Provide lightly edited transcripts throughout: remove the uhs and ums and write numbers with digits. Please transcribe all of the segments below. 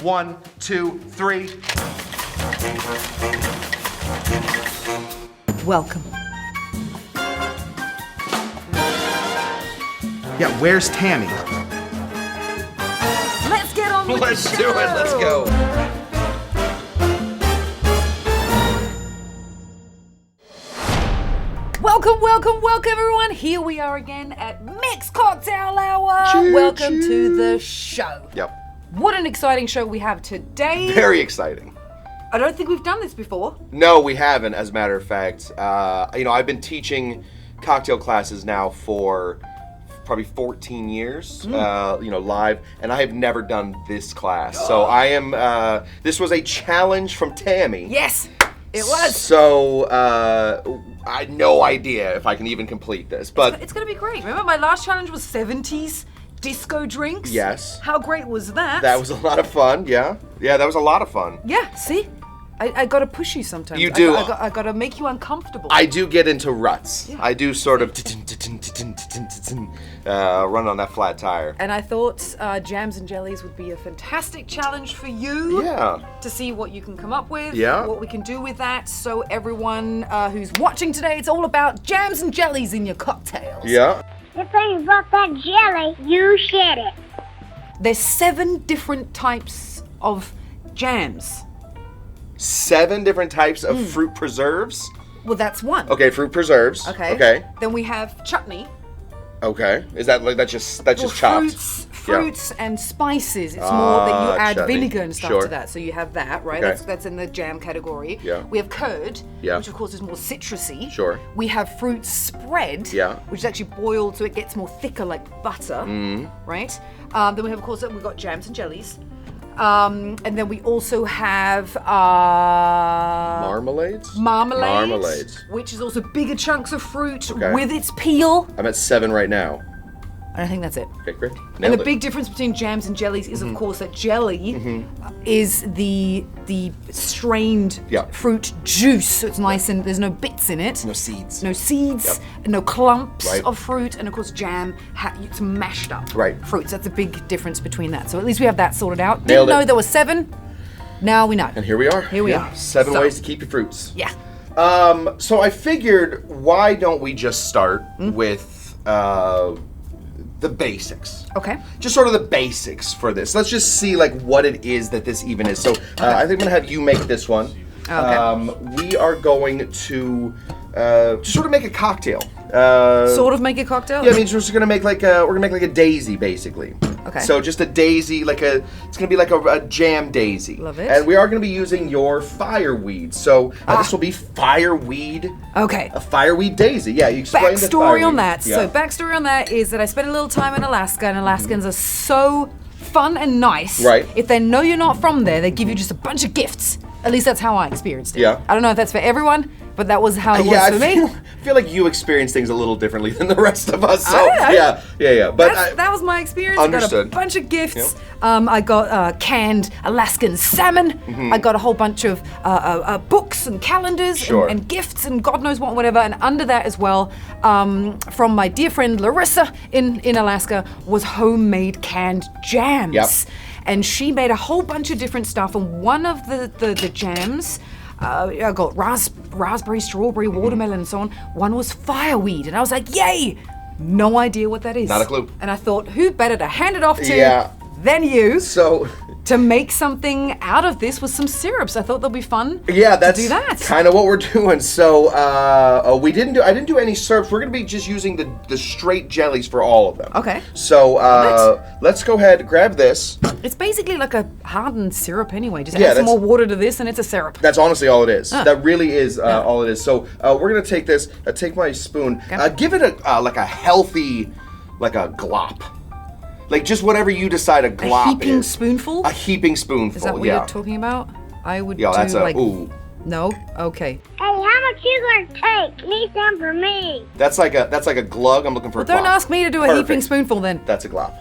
1, 2, 3. Welcome. Yeah, where's Tammy? Let's get on with Let's the do show. it. Let's go. Welcome, everyone. Here we are again at Mixed Cocktail Hour. Choo, Welcome choo. to the show. Yep. What an exciting show we have today. Very exciting. I don't think we've done this before. No, we haven't, as a matter of fact. I've been teaching cocktail classes now for probably 14 years, live, and I have never done this class. So I am, this was a challenge from Tammy. Yes, it was. So, I had no idea if I can even complete this, but It's going to be great. Remember my last challenge was 70s disco drinks? yes. How great was that? That was a lot of fun, yeah. Yeah, that was a lot of fun. Yeah, see? I got to push you sometimes. You do. I got to make you uncomfortable. I do get into ruts. Yeah. I do sort of run on that flat tire. And I thought jams and jellies would be a fantastic challenge for you. Yeah. To see what you can come up with. Yeah. What we can do with that. So everyone who's watching today, it's all about jams and jellies in your cocktails. Yeah. The thing about that jelly, you said it. There's 7 different types of jams. 7 different types of fruit preserves. Well, that's one. Okay, fruit preserves. Okay. Okay. Then we have chutney. Okay. Is that like that's just chopped? Fruits and spices. It's more that you add chutney. vinegar and stuff Sure. to that. So you have that, right? Okay. That's in the jam category. Yeah. We have curd, Yeah. which of course is more citrusy. Sure. We have fruit spread, Yeah. which is actually boiled so it gets more thicker like butter, right? Then we have, of course, we've got jams and jellies. And then we also have Marmalades. marmalades, which is also bigger chunks of fruit Okay. with its peel. I'm at 7 right now. And I think that's it. Okay, great. And Nailed the it. big difference between jams and jellies is, Mm-hmm. of course, that jelly is the strained Yeah. fruit juice. So it's nice and there's no bits in it. No seeds. No seeds, Yep. and no clumps Right. of fruit. And of course, jam, it's mashed up Right. fruits. That's a big difference between that. So at least we have that sorted out. Nailed Didn't know it. there were 7. Now we know. And here we are. Here we Yeah. are. 7 So- ways to keep your fruits. Yeah. So I figured, why don't we just start with the basics? Okay. Just sort of the basics for this. Let's just see like what it is that this even is. So I think I'm gonna have you make this one. Okay. We are going to just sort of make a cocktail. Sort of make a cocktail? Yeah, I mean, we're just gonna make like a daisy basically. Okay. So just a daisy, it's gonna be like a jam daisy. Love it. And we are gonna be using your fireweed. So this will be fireweed. Okay. A fireweed daisy. Yeah, you explained the Backstory on fireweed. that. Yeah. So backstory on that is that I spent a little time in Alaska, and Alaskans are so fun and nice. Right. If they know you're not from there, they give you just a bunch of gifts. At least that's how I experienced it. Yeah. I don't know if that's for everyone, but that was how it Yeah, was for I me. feel like you experience things a little differently than the rest of us. So I don't know. yeah. But That was my experience. I got a Understood. bunch of gifts. I got canned Alaskan salmon. I got a whole bunch of books and calendars Sure. and gifts and God knows what, whatever. And under that as well, from my dear friend Larissa in Alaska, was homemade canned jams. Yep. And she made a whole bunch of different stuff. And one of the jams, I got raspberry, strawberry, watermelon, and so on. One was fireweed, and I was like, "Yay!" No idea what that is. Not a clue. And I thought, who better to hand it off to Yeah. than you so to make something out of this with some syrups? I thought they'll be fun. yeah, that's to do that. kind of what we're doing. So I didn't do any syrups. We're gonna be just using the straight jellies for all of them. Okay. So let's go ahead, grab this. It's basically like a hardened syrup anyway. Just Yeah, add some that's- more water to this, and it's a syrup. That's honestly all it is. That really is all it is. So we're gonna take this. Take my spoon. Okay. Give it a healthy, like a glop. Like just whatever you decide a glop A heaping is. spoonful? A heaping spoonful. Is that what yeah. you're talking about? I would Yeah, do that's a like ooh. no. Okay. Hey, how much you gonna take? Need some for me. That's like a glug. I'm looking for. Well, a don't glop. ask me to do a Perfect. heaping spoonful then. That's a glop.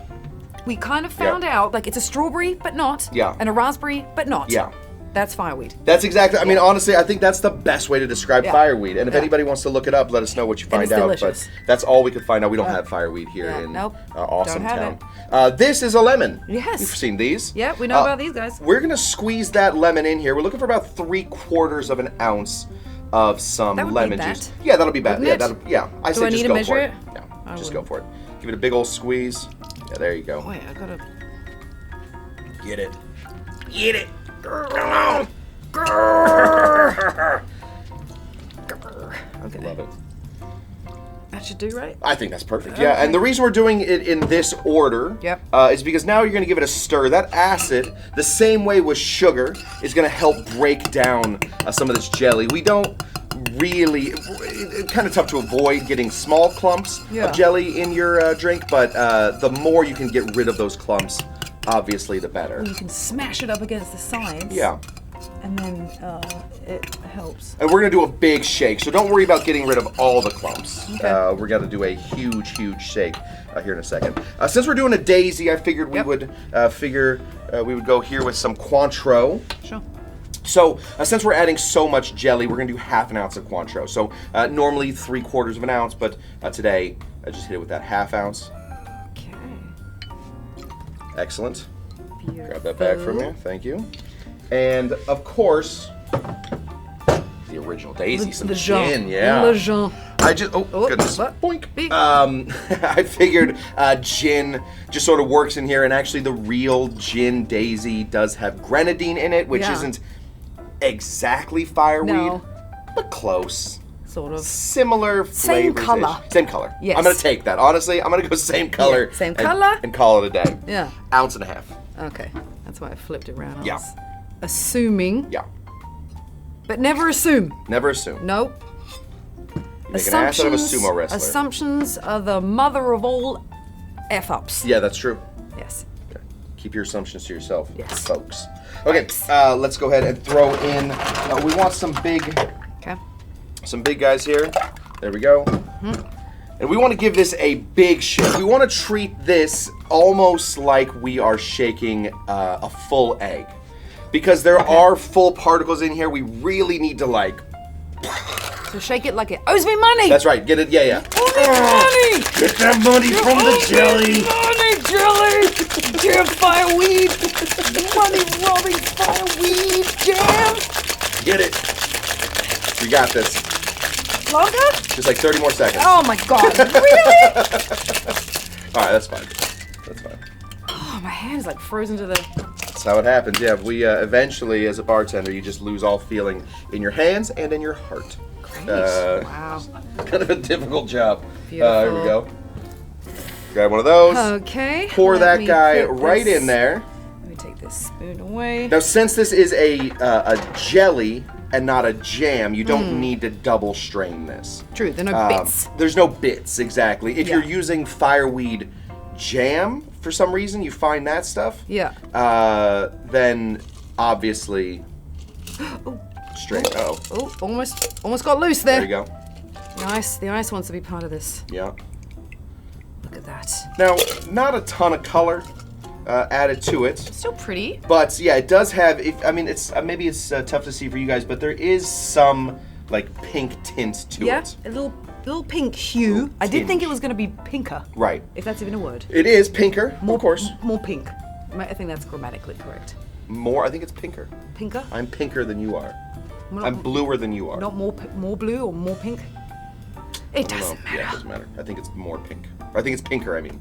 We kind of found out like it's a strawberry but not. Yeah. And a raspberry but not. Yeah. That's fireweed. That's exactly. I mean, honestly, I think that's the best way to describe fireweed. And if anybody wants to look it up, let us know what you find it's out. delicious. But that's all we could find out. We don't have fireweed here in nope. awesome Don't town. have This is a lemon. Yes. You've seen these. Yeah, we know about these guys. We're gonna squeeze that lemon in here. We're looking for about 3/4 of an ounce of some That would lemon be juice. that. Yeah, that'll be bad. Wouldn't Yeah, it? I Do say I just need to go measure for it. it? No, just go for it. Give it a big old squeeze. Yeah, there you go. Wait, I gotta. Get it. Get it. Come on. Okay. Love it. That should do right. I think that's perfect. Yeah, and the reason we're doing it in this order is because now you're going to give it a stir. That acid, the same way with sugar, is going to help break down some of this jelly. We don't really, it's kind of tough to avoid getting small clumps of jelly in your drink, but the more you can get rid of those clumps, obviously the better. You can smash it up against the sides. Yeah. And then it helps. And we're going to do a big shake, so don't worry about getting rid of all the clumps. Okay. We're going to do a huge shake here in a second. Since we're doing a daisy, I figured we would we would go here with some Cointreau. Sure. So since we're adding so much jelly, we're going to do 1/2 ounce of Cointreau. So normally 3/4 of an ounce, but today I just hit it with that 1/2 ounce. Okay. Excellent. Beautiful. Grab that bag from you. Thank you. And of course, the original daisy, some gin, yeah. Le Jean. I just, goodness, what? boink. Beep. I figured gin just sort of works in here, and actually the real gin daisy does have grenadine in it, which isn't exactly fireweed, but close. Sort of. Similar flavors. color. Same color. Yes. I'm going to take that. Honestly, I'm going to go same color. Yeah, same and- color. And call it a day. Yeah. 1.5 ounces. Okay. That's why I flipped it around. I Yeah. was assuming. Yeah. But never assume. Never assume. Nope. You make an ass out of a sumo wrestler. Assumptions are the mother of all F-ups. Yeah, that's true. Yes. Okay. Keep your assumptions to yourself, Yes. folks. Okay, let's go ahead and throw in. We want some big guys here. There we go. And we want to give this a big shake. We want to treat this almost like we are shaking a full egg, because there are full particles in here. We really need to So shake it like it owes me money. That's right. Get it? Yeah. Owes me money. Get that money from the jelly. Money, jelly. Damn fireweed. Money robbing fireweed jam. Get it. You got this. Longer? Just like 30 more seconds. Oh my god, really? All right, that's fine. That's fine. Oh, my hand's like frozen to the... That's how it happens. Yeah, we eventually, as a bartender, you just lose all feeling in your hands and in your heart. Great. Wow. Kind of a difficult job. Beautiful. Here we go. Grab one of those. Okay. Pour let that me guy put right this- in there. Let me take this spoon away. Now, since this is a jelly and not a jam, you don't need to double strain this. True, there are no bits. There's no bits, exactly. If Yeah. you're using fireweed jam, for some reason, you find that stuff, then obviously strain. Oh, Almost got loose there. there you go. The ice wants to be part of this. Yeah. Look at that. Now, not a ton of color added to it. Still pretty. But yeah, it does have. It's maybe it's tough to see for you guys, but there is some like pink tint to it. A little pink hue. I did think it was going to be pinker. Right. If that's even a word. It is pinker, of course. More pink. I think that's grammatically correct. More. I think it's pinker. Pinker? I'm pinker than you are. Not- I'm bluer than you are. Not more blue or more pink? It doesn't matter. Yeah, it doesn't matter. I think it's more pink. I think it's pinker. I mean.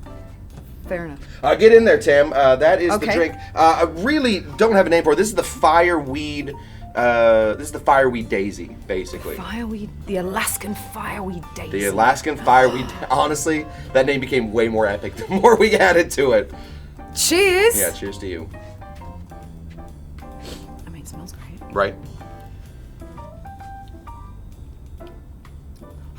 Fair enough. Get in there, Tam. That is the Okay. drink. I really don't have a name for it. This is the Fireweed. This is the Fireweed Daisy, basically. Fireweed, the Alaskan Fireweed Daisy. The Alaskan Fireweed. Honestly, that name became way more epic the more we added to it. Cheers! Yeah, cheers to you. I mean, it smells great. Right?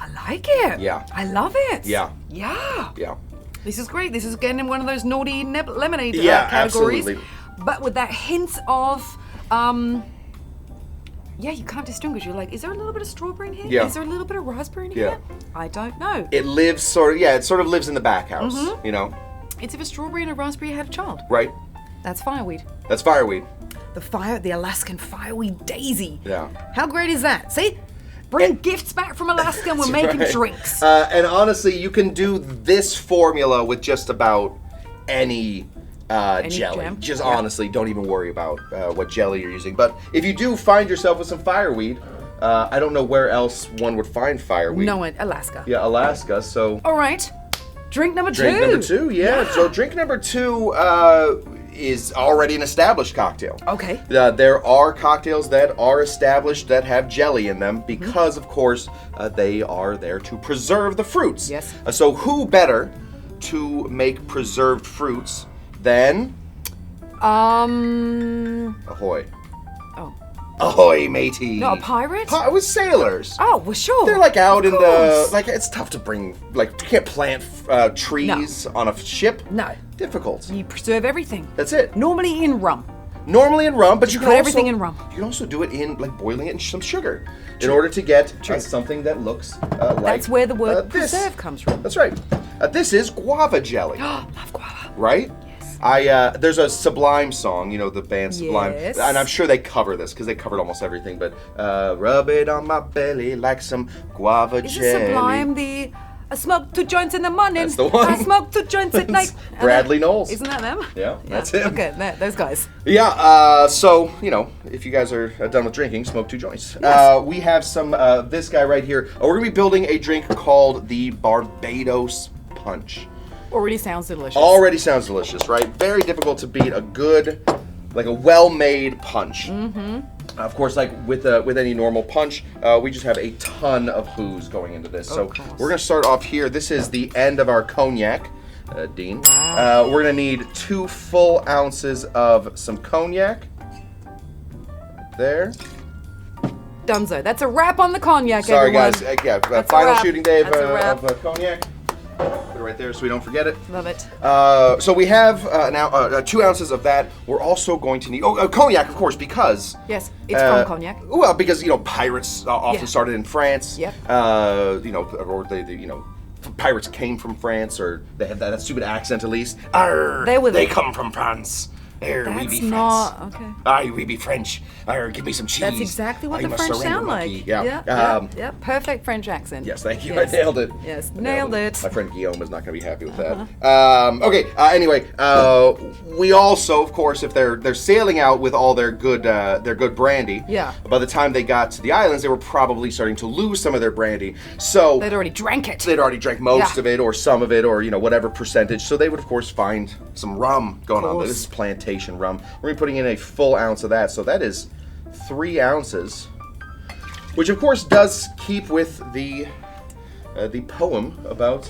I like it. Yeah. I love it. Yeah. Yeah. Yeah. This is great. This is getting in one of those naughty lemonade Yeah, categories. absolutely. But with that hint of, you can't distinguish. You're like, is there a little bit of strawberry in here? Yeah. Is there a little bit of raspberry in Yeah. here? I don't know. It lives it sort of lives in the back house, you know? It's if a strawberry and a raspberry had a child. Right? That's fireweed. That's Fireweed. the Alaskan Fireweed Daisy. Yeah. How great is that? See? Bring gifts back from Alaska and we're making right. drinks. And honestly, you can do this formula with just about any jelly. jam? Just Yeah. honestly, don't even worry about what jelly you're using. But if you do find yourself with some fireweed, I don't know where else one would find fireweed. No, Alaska. Yeah, Alaska. So All right. Drink number 2. drink number 2, yeah. So drink number 2 is already an established cocktail. Okay. There are cocktails that are established that have jelly in them because, of course, they are there to preserve the fruits. Yes. So who better to make preserved fruits than Ahoy. Oh. Ahoy, matey. Not a pirate? It was sailors. Oh, well, sure. They're like out Of in the course. like. It's tough to bring. Like you can't plant trees on a ship. No. Difficult. You preserve everything. That's it. Normally in rum. Normally in rum, but you can put also, everything in rum. You can also do it in like boiling it in some sugar in order to get something that looks like. That's where the word this. preserve comes from. That's right. This is guava jelly. Love guava. Right? Yes. There's a Sublime song, you know, the band Sublime, Yes. and I'm sure they cover this because they covered almost everything. But rub it on my belly like some guava Is jelly. it Sublime I smoke 2 joints in the morning. That's the one. I smoke 2 joints at night. Bradley Knowles. Isn't that them? Yeah, that's him. Okay, those guys. Yeah, so, you know, if you guys are done with drinking, smoke 2 joints. Yes. We have some, this guy right here. We're going to be building a drink called the Barbados Punch. Already sounds delicious. Already sounds delicious, right? Very difficult to beat a good, like a well-made punch. Mm-hmm. Of course, like with any normal punch, we just have a ton of booze going into this. So we're going to start off here. This is the end of our cognac, Dean. Wow. We're going to need 2 full ounces of some cognac. Right there. Dunzo. That's a wrap on the cognac, Sorry, everyone. guys. Yeah, That's a final wrap. shooting day of That's a wrap. cognac. Put it right there so we don't forget it. Love it. So we have now 2 ounces of that. We're also going to need cognac, of course, because Yes, it's from cognac. Well, because you know pirates often Yeah. started in France. Yep. You know, or they you know. Pirates came from France, or they had that stupid accent at least. Arr, They were the- they come from France. Arr, we That's be not France. okay. Aye, we be French. Arr, give me some cheese. That's exactly what I'm the a French surrender sound like. monkey. Yeah. Yeah. Perfect French accent. Yes, thank you. Yes. I nailed it. Yes, I nailed it. My friend Guillaume is not going to be happy with that. Okay. Anyway, we also, of course, if they're sailing out with all their good brandy. Yeah. By the time they got to the islands, they were probably starting to lose some of their brandy. So They'd already drank it. they'd already drank most Yeah. of it, or some of it, or you know whatever percentage. So they would, of course, find some rum going on. course. This is Plantation Rum. We're gonna be putting in a full ounce of that. So that is 3 ounces, which of course does keep with the poem about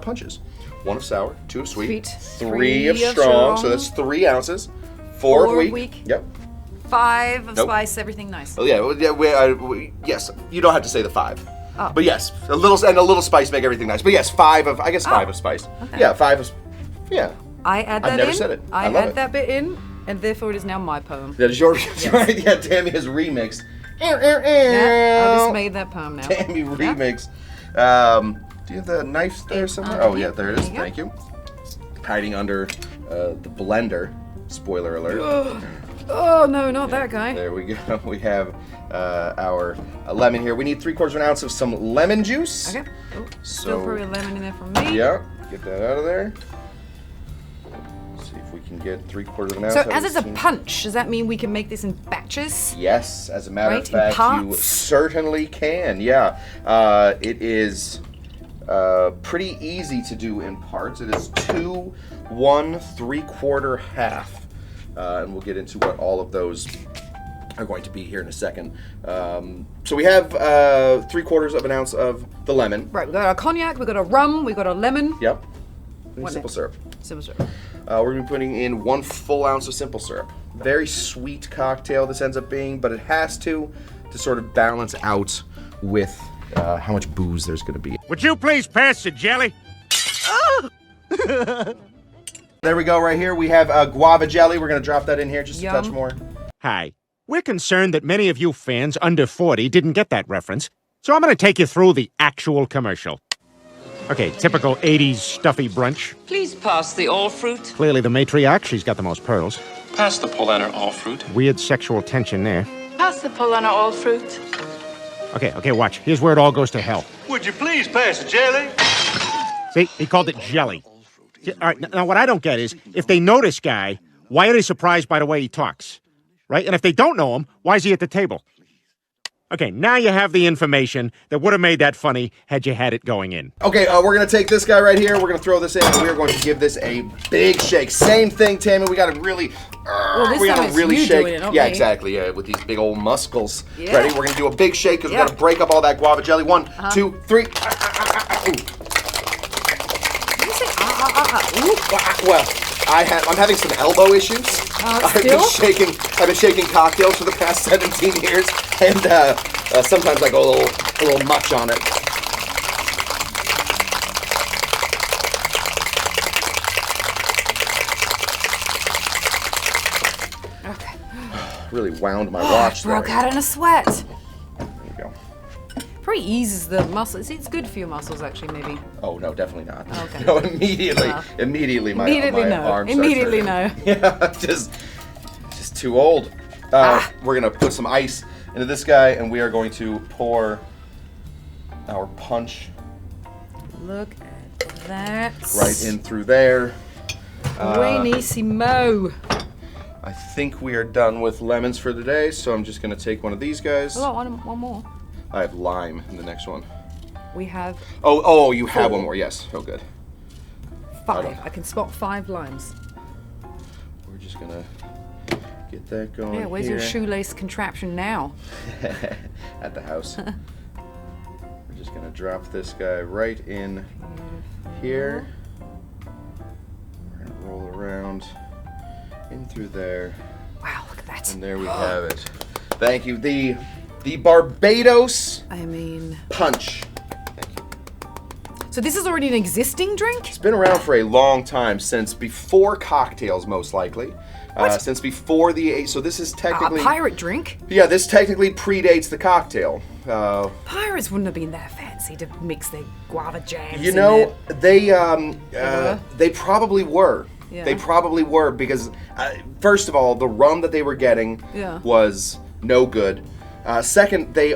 punches. 1 of sour, 2 of sweet, Sweet. 3 of 3 of strong. So strong. that's 3 ounces. 4 of 4 of weak. weak. Yep. 5 of Nope. spice, everything nice. Oh yeah, yes. You don't have to say the 5, Oh. but yes, a little spice make everything nice. But yes, 5 of 5 of spice. Okay. Yeah, 5 of yeah. I add that I've never in. said it. I I love add it. that bit in, and therefore it is now my poem. That is yours, right? Yeah, Tammy has remixed. Yeah, I just made that poem now. Tammy Yeah. remix. Do you have the knife there somewhere? Oh yeah, there it is. There you go. Thank you. Hiding under the blender. Spoiler alert. Oh no, not that guy. There we go. We have our lemon here. We need 3/4 of an ounce of some lemon juice. Okay. Oh, So- still probably a lemon in there for me. Yeah, get that out of there. See if we can get 3/4 of an ounce. So out of as this it's a team. punch, does that mean we can make this in batches? Yes, as a matter Right, of in fact, you parts? certainly can. Yeah, it is pretty easy to do in parts. It is 2, 1, 3/4, half, and we'll get into what all of those are going to be here in a second. So we have 3/4 of an ounce of the lemon. Right, we've got our cognac, we've got a rum, we've got a lemon. Yep. And What simple next? syrup. Simple syrup. We're going to be putting in 1 full ounce of simple syrup. Very sweet cocktail this ends up being, but it has to sort of balance out with how much booze there's going to be. Would you please pass the jelly? There we go right here. We have guava jelly. We're going to drop that in here just a Yum. touch more. Hi. We're concerned that many of you fans under 40 didn't get that reference, so I'm going to take you through the actual commercial. Okay, typical 80s stuffy brunch. Please pass the all fruit. Clearly the matriarch, she's got the most pearls. Pass the Polana all fruit. Weird sexual tension there. Pass the Polana all fruit. Okay, watch. Here's where it all goes to hell. Would you please pass the jelly? See, he called it jelly. See, all right, now what I don't get is, if they know this guy, why are they surprised by the way he talks? Right? And if they don't know him, why is he at the table? Okay, now you have the information that would have made that funny had you had it going in. Okay, we're gonna take this guy right here. We're gonna throw this in, and we're going to give this a big shake. Same thing, Tammy. We gotta really, this we time gotta it's really you shake. doing it, not Yeah, me. exactly. Yeah, with these big old muscles. Yeah. Ready? We're gonna do a big shake because we Yeah. gotta break up all that guava jelly. One, 2, 3. Did you say ooh? Well, I'm having some elbow issues. I've been shaking cocktails for the past 17 years, and sometimes I go a little much on it. Okay. Really wound my watch there. Broke out in a sweat. There we go. Probably eases the muscles. It's good for your muscles, actually, maybe. Oh no, definitely not. Okay. No, immediately my no. arm starts Immediately hurting. no. Yeah, just too old. We're gonna put some ice into this guy, and we are going to pour our punch Look at that. right in through there. Buenissimo. I think we are done with lemons for today, so I'm just gonna take one of these guys. Oh, one more. I have lime in the next one. We have Oh, you have 4. one more. Yes. Oh, good. 5. I can spot 5 limes. We're just gonna get that going. Yeah, where's here. your shoelace contraption now? At the house. We're just gonna drop this guy right in here. We're gonna roll around in through there, Wow, look at that. and there we have it. Thank you. The Barbados I mean, Punch. so this is already an existing drink? It's been around for a long time, since before cocktails, most likely. Since before so this is A technically pirate drink? Yeah, this technically predates the cocktail. Pirates wouldn't have been that fancy to mix their guava jams. You in know, there. they probably were. Yeah. They probably were because, first of all, the rum that they were getting Yeah. was no good. Second, they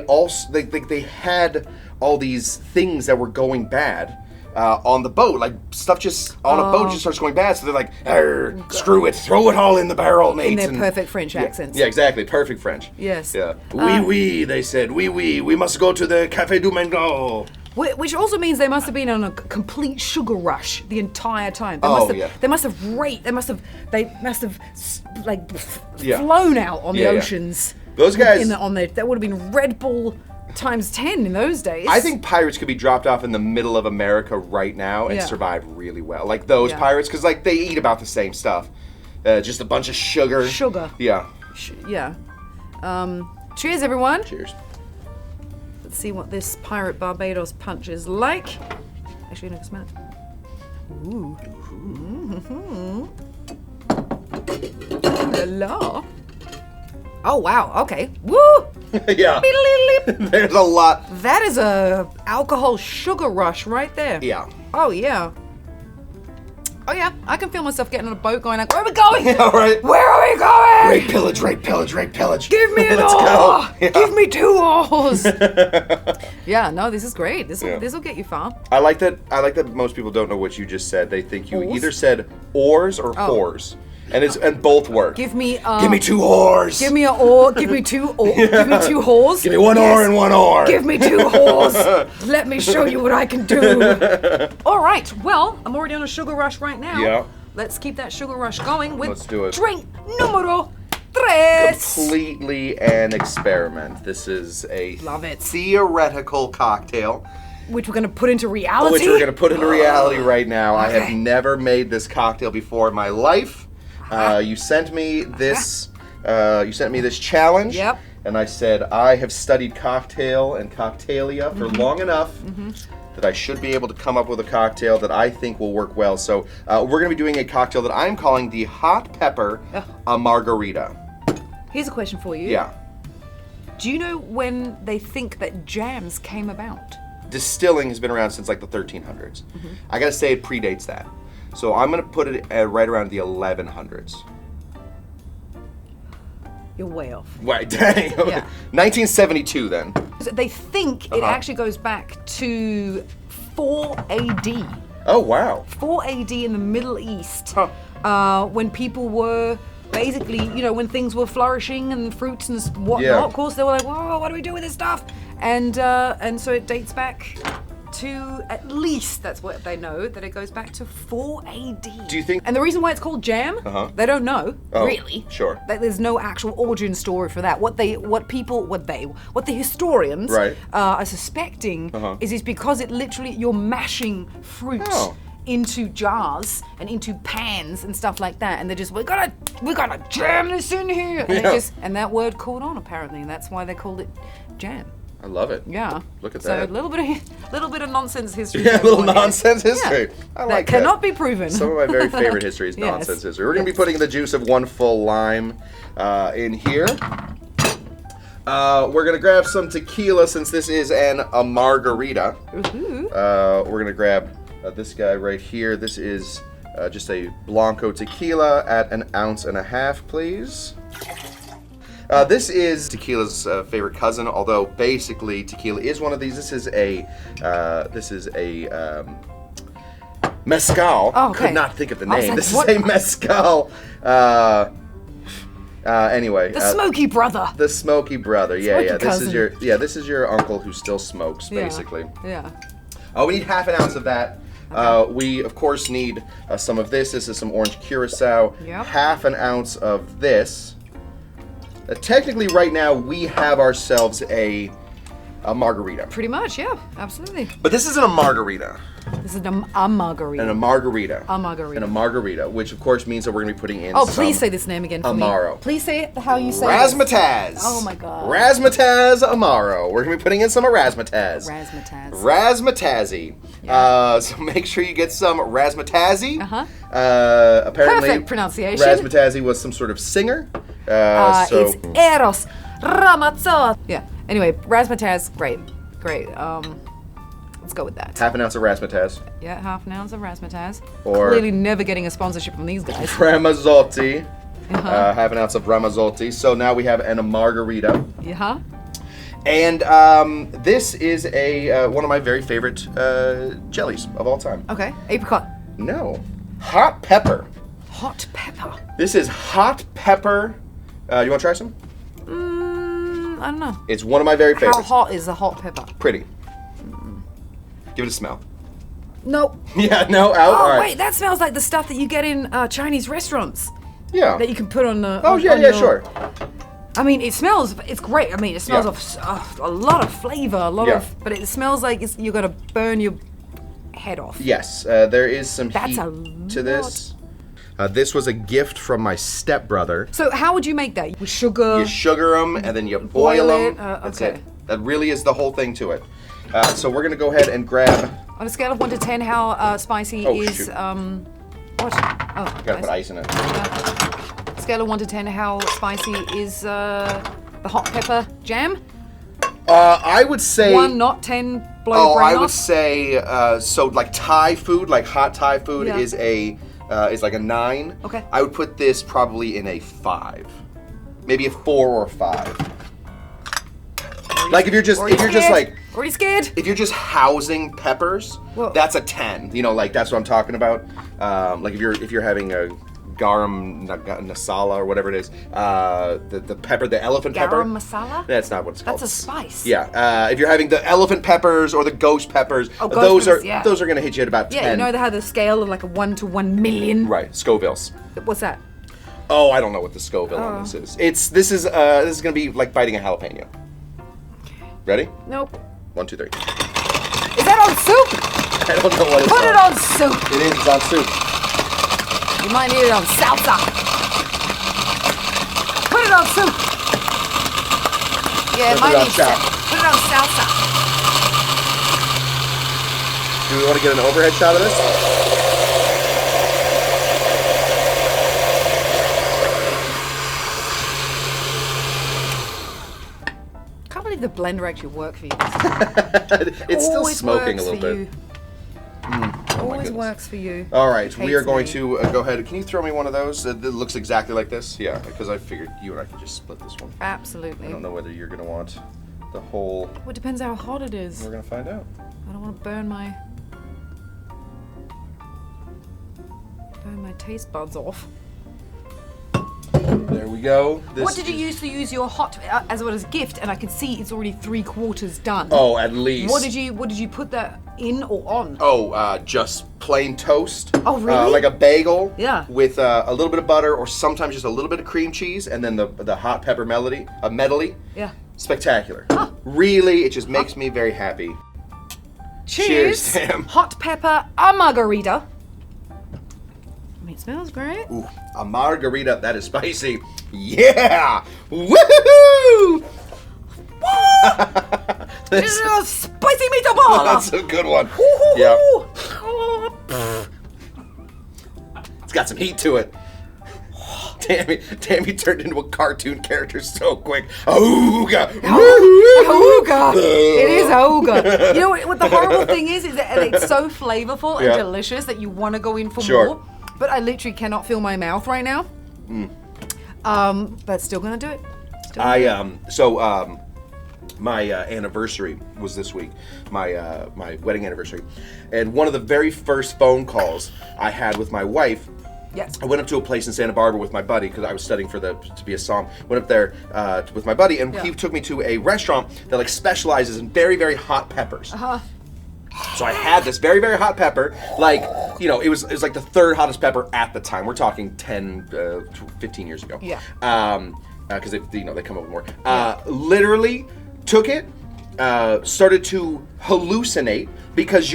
had all these things that were going bad on the boat. Like stuff just on a boat just starts going bad. So they're like, "Arr, screw it, throw it all in the barrel, mates." in their and- perfect French accents. Yeah, exactly, perfect French. Yes. Yeah. Oui, they said. We must go to the Café du Mango. Which also means they must have been on a complete sugar rush the entire time. They Oh, must have, yeah. They must have Yeah. flown out on the Yeah, yeah. oceans. Those guys- That would have been Red Bull times 10 in those days. I think pirates could be dropped off in the middle of America right now and Yeah. survive really well. Like those Yeah. pirates, because like they eat about the same stuff. Just a bunch of sugar. Sugar. Yeah. Yeah. Cheers, everyone. Cheers. Let's see what this pirate Barbados punch is like. Actually, no, just a minute. Ooh. Mm-hmm. La la. Oh wow. Okay. Woo. Yeah. Beep-a-leep-leep. There's a lot. That is a alcohol sugar rush right there. Yeah. Oh yeah. Oh yeah. I can feel myself getting on a boat going like, where are we going? All right. Where are we going? Rape, pillage, rape, pillage, rape, pillage. Give me an Let's oar. go. Yeah. Give me 2 oars. Yeah. No, this is great. This will get you far. I like that most people don't know what you just said. They think you Oars? either said oars or whores. And both work. Give me 2 whores. Give me an oar. Give me 2 oar. Give me 2 whores. Give me 1 oar and 1 oar. Give me 2 whores. Let me show you what I can do. All right. Well, I'm already on a sugar rush right now. Yeah. Let's keep that sugar rush going with Let's do it. drink numero 3. Completely an experiment. This is a Love it. theoretical cocktail, Which we're going to put into reality. which we're going to put into reality right now. I have Okay. never made this cocktail before in my life. You sent me this. You sent me this challenge. Yep. And I said I have studied cocktail and cocktailia for long enough that I should be able to come up with a cocktail that I think will work well. So we're going to be doing a cocktail that I'm calling the Hot Pepper AMAR-garita. Here's a question for you. Yeah. Do you know when they think that jams came about? Distilling has been around since like the 1300s. I gotta say it predates that. So I'm gonna put it at right around the 1100s. You're way off. Wait, dang. Yeah. 1972 then. They think it actually goes back to 4 AD. Oh, wow. 4 AD in the Middle East, Huh. when people were basically, when things were flourishing and fruits and whatnot. Yeah. Of course, they were like, "Whoa, what do we do with this stuff?" And so it dates back to, at least that's what they know, that it goes back to 4 AD. Do you think- And the reason why it's called jam, they don't know, Oh, really. sure. There's no actual origin story for that. What the historians Right. are suspecting is because it literally, you're mashing fruit Oh. into jars and into pans and stuff like that, and they're just, we gotta jam this in here, and, Yeah. and that word caught on apparently, and that's why they called it jam. I love it. Yeah. Look at so that. So a little bit of nonsense history. Yeah, a going little on here. nonsense history. Yeah. I like that cannot be proven. Some of my very favorite history is Yes. nonsense history. We're going to be putting the juice of 1 full lime in here. We're going to grab some tequila since this is an amar-garita. We're going to grab this guy right here. This is just a Blanco tequila at 1.5 ounces, please. This is tequila's favorite cousin, although basically tequila is one of these. This is a mezcal. Oh, okay. Could not think of the I was name. like, This what? is a mezcal. Anyway, the Smoky Brother. the Smoky Brother. Yeah, Smoky yeah. cousin. This is your uncle who still smokes, basically. Yeah. We need 1/2 ounce of that. We of course need some of this. This is some orange curacao. Yep. 1/2 ounce of this. Technically, right now we have ourselves a margarita. Pretty much, yeah, absolutely. But this isn't a margarita. This is a margarita. And a margarita. A margarita. And a margarita, which of course means that we're going to be putting in Oh, some please say this name again for Amaro. me. Please say it how you say it. Razzmatazz. Oh my God. Razzmatazz Amaro. We're going to be putting in some razzmatazz. Razzmatazz. Razzmatazzy. So make sure you get some razzmatazzy. Apparently, Perfect pronunciation. Razzmatazzy was some sort of singer. It's Eros Ramazzoti. Yeah. Anyway, razzmatazz, great. Let's go with that. 1/2 ounce of razzmatazz. Yeah, 1/2 ounce of razzmatazz. Or- Clearly never getting a sponsorship from these guys. Ramazzoti. 1/2 ounce of Ramazzoti. So now we have an margarita. Yeah. And this is one of my very favorite jellies of all time. Okay. Apricot. No. Hot pepper. Hot pepper. This is hot pepper. You want to try some? I don't know. It's one of my very How favorites. hot is the hot pepper? Pretty. Give it a smell. Nope. Yeah, no, out. Oh, all right. wait, that smells like the stuff that you get in Chinese restaurants Yeah. that you can put on the. Oh, on- yeah, on yeah, your- sure. I mean, it's great. I mean, it smells Yeah. of a lot of flavor, Yeah. but it smells like you're gonna burn your head off. Yes, there is some That's heat a to this. This was a gift from my stepbrother. So how would you make that? With sugar? You sugar them and then you boil Boil them. it, That's okay. it. That really is the whole thing to it. So we're gonna go ahead and grab. On a scale of 1 to 10, how spicy Oh, is shoot. what? Oh, Gotta put ice in it. Scale of 1 to 10, how spicy is the hot pepper jam? I would say. 1, not 10. Blow Oh, your brain I would off? say so. Like Thai food, like hot Thai food, Yeah. is like a 9. Okay. I would put this probably in a 5, maybe a 4 or 5. Like if you're just like. Already scared? If you're just housing peppers, Well- that's a 10. You know, like that's what I'm talking about. Like if you're having a garam masala or whatever it is, the pepper, the elephant pepper. Garam masala? That's not what it's called. That's a spice. Yeah. If you're having the elephant peppers or the ghost peppers, Oh, ghost those peppers, are yeah. those are gonna hit you at about 10. Yeah, you know they have the scale of like a 1 to 1 million. Right, Scovilles. What's that? Oh, I don't know what the Scoville on this is. This is gonna be like biting a jalapeno. Ready? Nope. 1, 2, 3. Is that on soup? I don't know what it's Put it on soup. It is. It's on soup. You might need it on salsa. Put it on soup. Yeah, it Put might it on need chop. Put it on salsa. Do we want to get an overhead shot of this? Can't believe the blender actually worked for you. It's still Always smoking a works little for bit. you. always goodness. works for you. All right, we are Hates going me. to go ahead. Can you throw me one of those? It looks exactly like this. Yeah, because I figured you and I could just split this one. Absolutely. I don't know whether you're going to want the whole. Well, it depends how hot it is. We're going to find out. I don't want to burn my taste buds off. There we go. This What did you is- use your hot as well as a gift? And I can see it's already 3/4 done. Oh, at least. What did you put that in or on? Oh, just plain toast. Oh, really? Like a bagel. Yeah. With a little bit of butter, or sometimes just a little bit of cream cheese, and then the hot pepper medley. Yeah. Spectacular. Really, it just makes me very happy. Cheers, Cheers. Sam. Hot Pepper AMAR-garita. I mean, it smells great. Ooh, a margarita, that is spicy. Yeah! Woohoo! This is a spicy meatball. That's a good one. Woo-hoo-hoo. Yeah. Oh, It's got some heat to it. Tammy turned into a cartoon character so quick. Ooga! Ooga. It is ooga. You know what the horrible thing is that it's so flavorful and Yeah. delicious that you want to go in for Sure. more. But I literally cannot feel my mouth right now. But still gonna do it. My anniversary was this week, my wedding anniversary, and one of the very first phone calls I had with my wife. Yes. I went up to a place in Santa Barbara with my buddy because I was studying to be a somm. Went up there with my buddy, and he took me to a restaurant that like specializes in very, very hot peppers. So I had this very, very hot pepper, like, you know, it was like the third hottest pepper at the time. We're talking 10, 15 years ago. Yeah. Because they come up with more. Literally took it, started to hallucinate because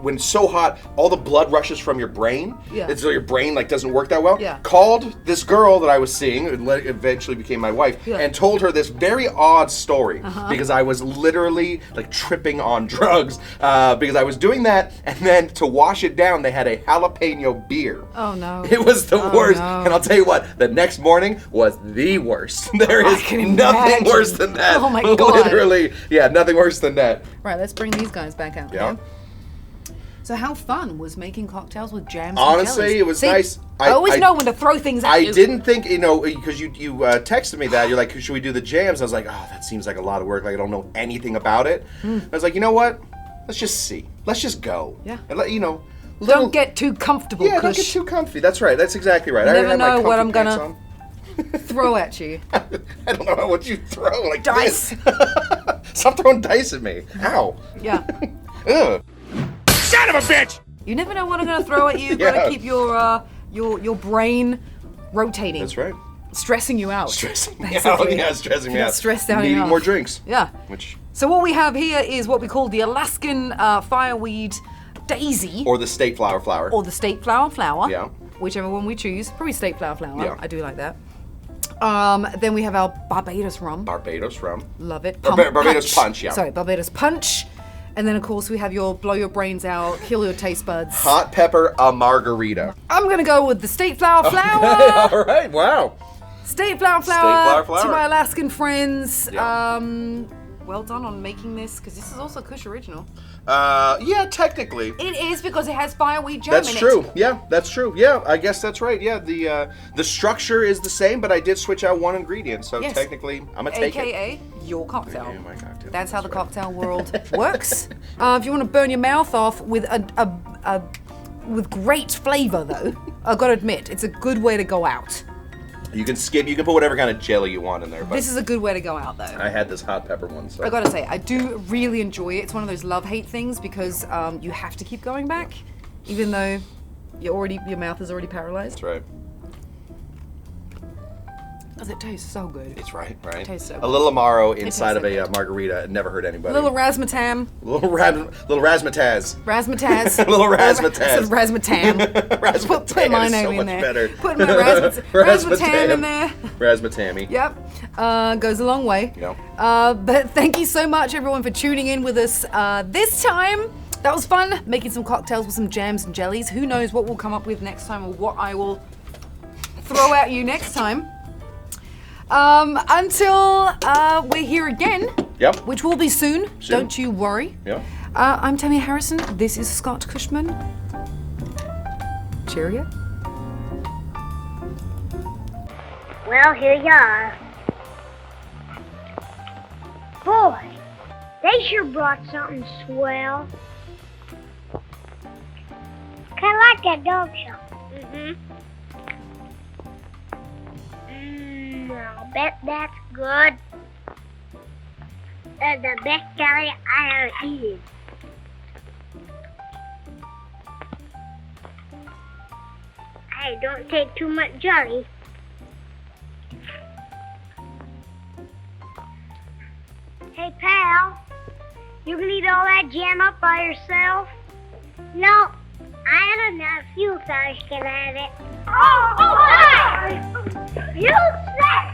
when it's so hot, all the blood rushes from your brain. Yeah. And so your brain like doesn't work that well. Yeah. Called this girl that I was seeing, and eventually became my wife, Yeah. and told her this very odd story because I was literally like tripping on drugs because I was doing that, and then to wash it down, they had a jalapeno beer. Oh no. It was the worst, no. and I'll tell you what, the next morning was the worst. There I is can nothing imagine. worse than that. Oh my God. Literally, yeah, nothing worse than that. Right, let's bring these guys back out. Yeah. So how fun was making cocktails with jams Honestly, and jellies? it was See, nice. I always I- know when to throw things at I you. didn't think, because you texted me that, you're like, should we do the jams? I was like, oh, that seems like a lot of work. Like, I don't know anything about it. I was like, you know what? Let's just see. Let's just go. Yeah. And let, Don't get too comfortable, Yeah, don't get Kush. too comfy. That's right. That's exactly right. You I never already had my know what comfy I'm pants gonna throw at you. on. I don't know what you throw like Dice. this. Stop throwing dice at me. Ow. Yeah. Ugh. Son of a bitch! You never know what I'm gonna throw at you. Yeah. Gotta keep your brain rotating. That's right. Stressing you out. Stressing me out. basically. Yeah, stressing me You're out. stressed out Needing enough. more drinks. Yeah. Which So what we have here is what we call the Alaskan Fireweed Daisy. or the state flower. Or the state flower. Yeah. Whichever one we choose. Probably state flower. Yeah. I do like that. Then we have our Barbados rum. Barbados rum. Love it. Barbados Punch, yeah. Sorry, Barbados Punch. And then, of course, we have your blow your brains out, kill your taste buds. Hot Pepper AMAR-garita. I'm going to go with the state flower. All right, wow. State flower. flower. To my Alaskan friends. Yeah. Well done on making this, because this is also Kush original. Yeah, technically. It is because it has fireweed jam That's in true. it. Yeah, that's true. Yeah, I guess that's right. Yeah, the structure is the same, but I did switch out one ingredient, so Yes. technically, I'm gonna take it. AKA your cocktail. Yeah, my cocktail. That's how the That's right. cocktail world works. If you want to burn your mouth off with with great flavor, though, I've got to admit, it's a good way to go out. You can skip. You can put whatever kind of jelly you want in there. But This is a good way to go out, though. I had this hot pepper one. So. I gotta say, I do really enjoy it. It's one of those love-hate things because you have to keep going back, even though your mouth is already paralyzed. That's right. Does it taste so good? It's right. tastes so A little Amaro tastes inside so of a good. margarita. It never hurt anybody. Little razzmatazz. little razzmatazz. Razzmatazz. Little razzmatazz. I said razzmatam. Razzmatazz Put my is name so in much there. better. Put my razzmatam in there. Razzmatammy. Yep. Goes a long way. Yep. But thank you so much, everyone, for tuning in with us this time. That was fun, making some cocktails with some jams and jellies. Who knows what we'll come up with next time or what I will throw at you next time. Until we're here again, Yep. which will be soon. Don't you worry. Yep. I'm Tammy Harrison. This is Scott Cushman. Cheerio. Well, here you are. Boy, they sure brought something swell. Kind of like that dog show. I'll bet that's good. That's the best jelly I ever eaten. Hey, don't take too much jelly. Hey, pal, you can eat all that jam up by yourself? No, I had enough. You fellas can have it. Oh, hi! You said